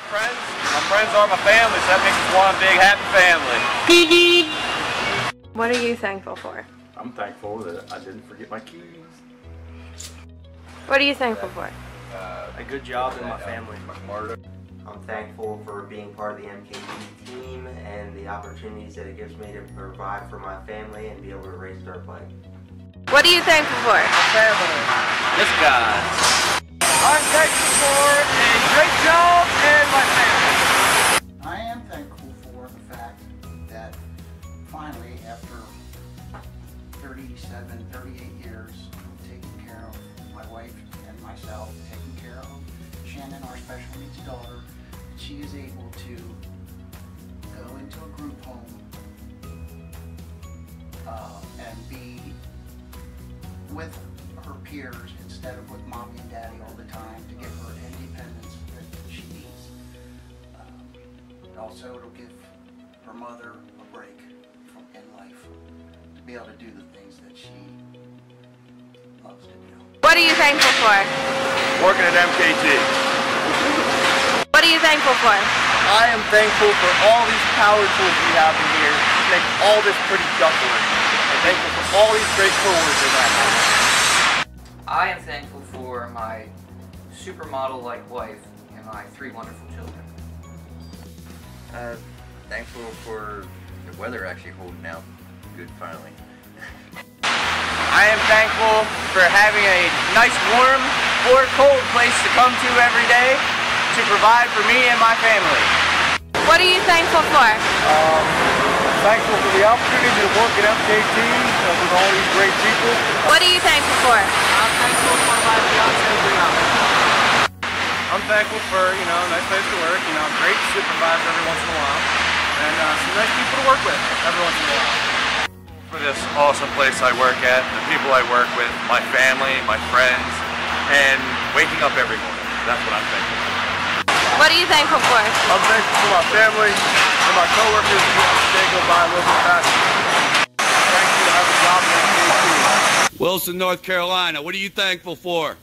My friends are my family, so that makes us one big happy family. What are you thankful for? I'm thankful that I didn't forget my keys. What are you thankful for? A good job in my family. I'm thankful for being part of the MKT team and the opportunities that it gives me to provide for my family and be able to raise their flag. What are you thankful for? Family. This guy. I'm thankful for a great job and my family. I am thankful for the fact that finally, after 37, 38 years of taking care of my wife and myself, taking care of Shannon, our special needs daughter, she is able to go into a group home and be with her peers instead of with mommy and daddy all the time, to give her independence that she needs. Also, it'll give her mother a break in life to be able to do the things that she loves to do. What are you thankful for? Working at MKT. What are you thankful for? I am thankful for all these power tools we have in here to make all this pretty ductwork. I'm thankful for all these great coworkers I have. I am thankful for my supermodel-like wife and my 3 wonderful children. Thankful for the weather actually holding out good finally. I am thankful for having a nice warm or cold place to come to every day to provide for me and my family. What are you thankful for? Thankful for the opportunity to work at MKT with all these great people. What are you thankful for? I'm thankful for my fiance. I'm thankful for, a nice place to work, great supervisor every once in a while, and some nice people to work with every once in a while. For this awesome place I work at, the people I work with, my family, my friends, and waking up every morning. That's what I'm thankful for. What are you thankful for? I'm thankful for my family and my coworkers who help the day go by a little bit faster. Thank you to have a job at MKT. Wilson, North Carolina, what are you thankful for?